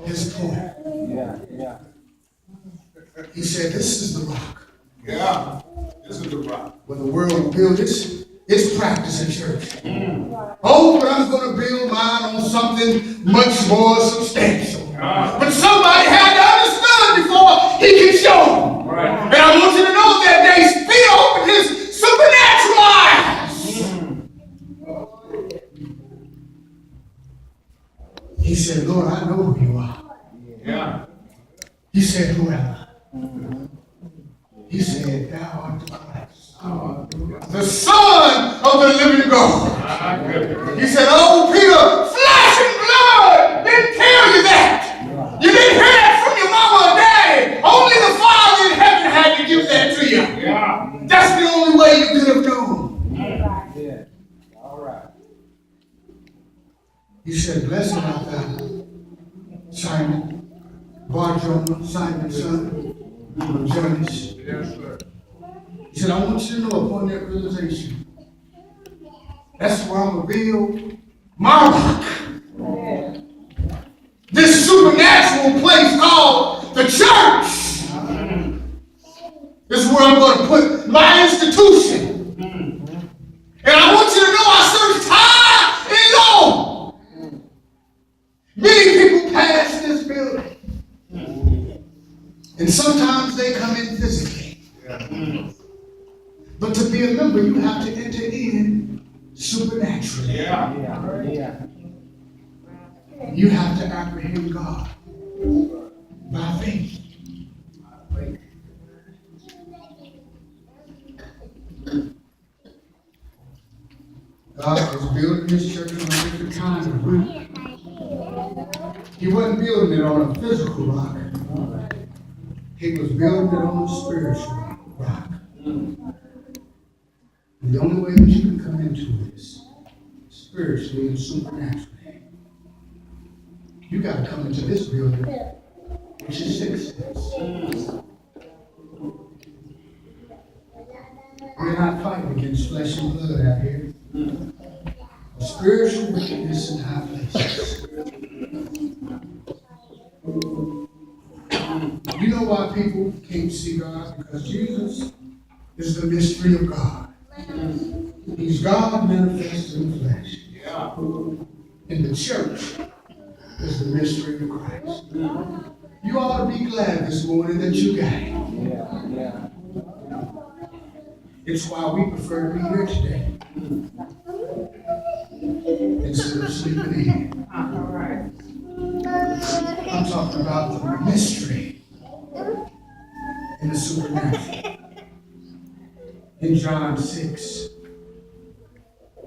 His point. Yeah. He said, this is the rock. Yeah. This is the rock. When the world will build its practice in church. Oh, but I'm going to build mine on something much more substantial. But somebody had to understand before he could show them. Right. And I want you to know that they spit open his supernatural eyes. He said, Lord, I know who you are. Yeah. He said, who am I? He said, thou art the Christ, the Son of the living God. He said, oh, Peter, flesh and blood didn't tell you that. You didn't hear that from your mama or daddy. Only the Father in heaven had to give that to you. Yeah. That's the only way you could have known. Yeah. All right. He said, blessed art thou, Simon, Bar-Jonah, Simon's son, Jonas. Yes, sir. He said, I want you to know upon that realization, that's where I'm going to build my rock. This supernatural place called the church is where I'm going to put my institution. And I want you to know I searched high and low. Many people pass this building. And sometimes they come in physically. But to be a member, you have to enter in supernaturally. Yeah. You have to apprehend God by faith. God is building his church on a different kind of root. He wasn't building it on a physical rock. He was building it on a spiritual rock. And the only way that you can come into this spiritually and supernaturally, you got to come into this building, which is 6 steps. We're not fighting against flesh and blood out here. Spiritual wickedness in high places. You know why people can't see God? Because Jesus is the mystery of God. He's God manifested in the flesh. Yeah. And the church is the mystery of Christ. You ought to be glad this morning that you got it. Yeah. It's why we prefer to be here today instead of sleeping in. I'm talking about the mystery and the supernatural. In John 6,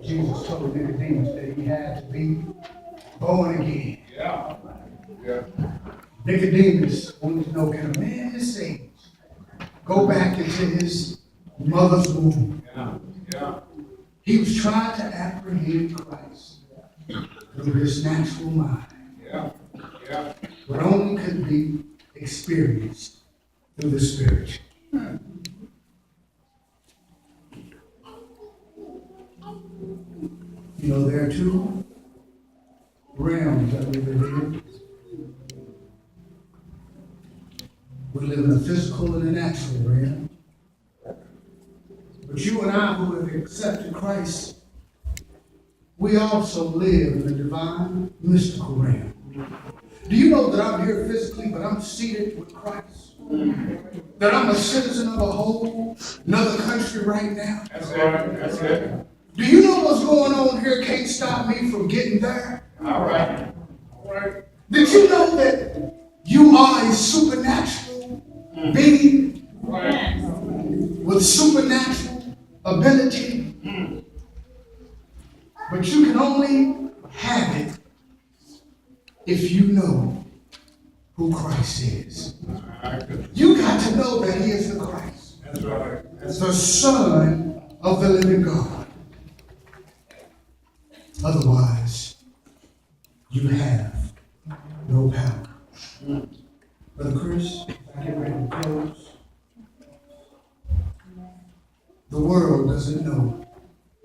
Jesus told Nicodemus that he had to be born again. Yeah. Nicodemus wanted to know, can a man this age go back into his mother's womb? Yeah. He was trying to apprehend Christ through his natural mind. Yeah. But only could be experienced through the Spirit. You know, there are two realms that we live in. We live in a physical and a natural realm. But you and I who have accepted Christ, we also live in the divine, mystical realm. Do you know that I'm here physically, but I'm seated with Christ? That I'm a citizen of a whole another country right now? That's it. Do you know what's going on here can't stop me from getting there? All right. Did you know that you are a supernatural being with supernatural ability? But you can only have it if you know who Christ is. You got to know that he is the Christ. That's right. The Son of the living God. Otherwise, you have no power. Brother Chris, if I get ready to close, the world doesn't know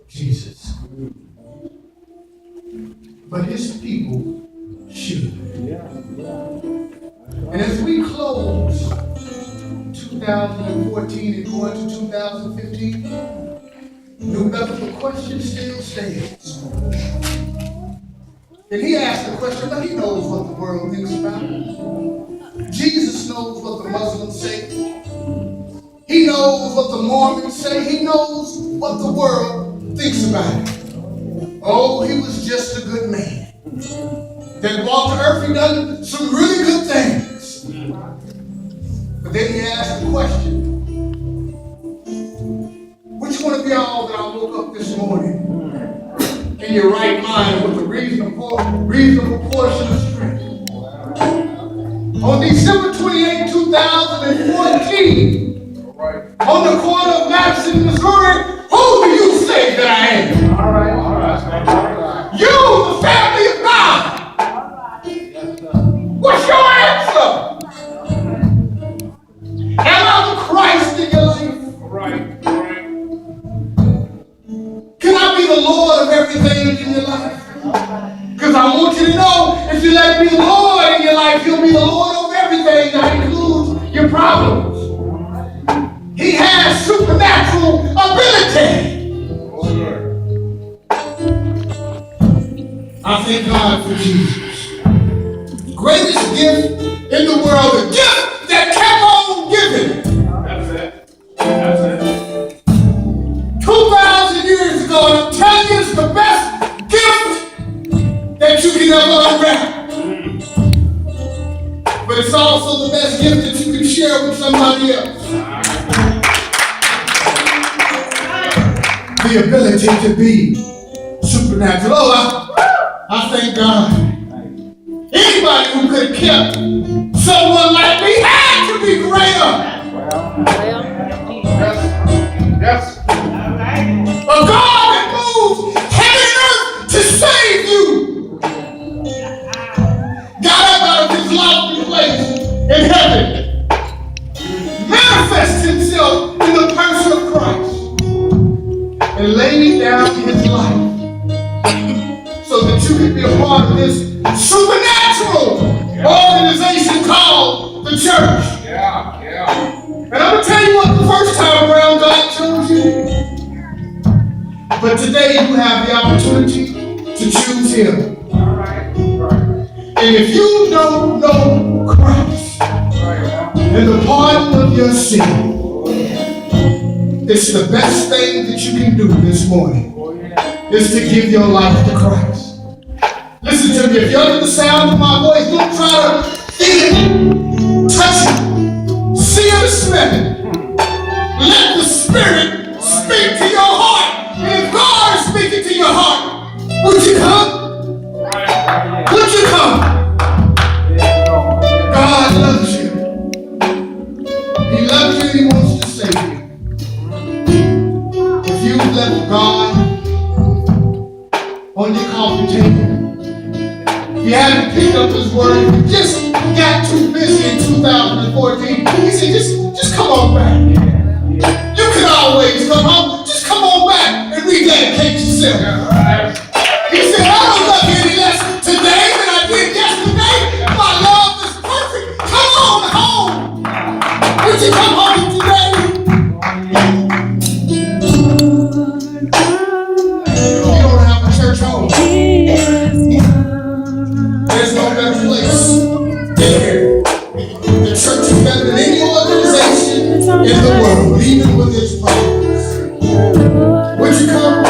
Jesus. But his people should. Yeah. And as we close 2014 and go into 2015, no matter the question still stands. And he asked the question, but he knows what the world thinks about it. Jesus knows what the Muslims say. He knows what the Mormons say. He knows what the world thinks about it. Oh, he was just a good man. That walked the earth, he done some really good things. But then he asked the question, which one of y'all that I woke up this morning in your right mind with a reasonable portion of strength? On December 28, 2014, on the corner of Madison, Missouri, who do you say that I am? All right. You, the family of God. What's your answer? Am I the Christ in your life? Right. Can I be the Lord of everything in your life? Because I want you to know, if you let me be the Lord in your life, He'll be the Lord over everything. That includes your problems. He has supernatural ability. Oh, yeah. I thank God for Jesus. Greatest gift in the world, the gift that kept on giving. That's it. 2,000 years ago, and I'm telling you, it's the best gift that you can ever unwrap. But it's also the best gift that you can share with somebody else. The ability to be supernatural. Oh, I thank God. Anybody who could have kept someone like me had to be greater. Yes. A God that moves heaven and earth to save you. Got up out of his lofty place in heaven. Manifest himself in the person of Christ. And laid down his life so that you could be a part of this supernatural organization called the church. Yeah. And I'm going to tell you what, the first time around God chose you. But today you have the opportunity to choose Him. All right. And if you don't know Christ and the pardon of your sin, it's the best thing that you can do this morning is to give your life to Christ. Listen to me, if you're under the sound of my voice, don't try to feel it, touch it, see it or smell it. Let the Spirit speak to your heart. And if God is speaking to your heart, would you come? Would you come? God loves you. He loves you and He wants to save you. If you've left God on your coffee table, you haven't picked up His word, you just got too busy in 2014, He said, just come on back. You can always come home. Just come on back and rededicate yourself. He said, I don't love you any less today than I did yesterday. My love is perfect. Come on home. Would you come home today? You don't have a church home. There's no better place than here. The church is better than any organization in the world, even with its problems. Would you come?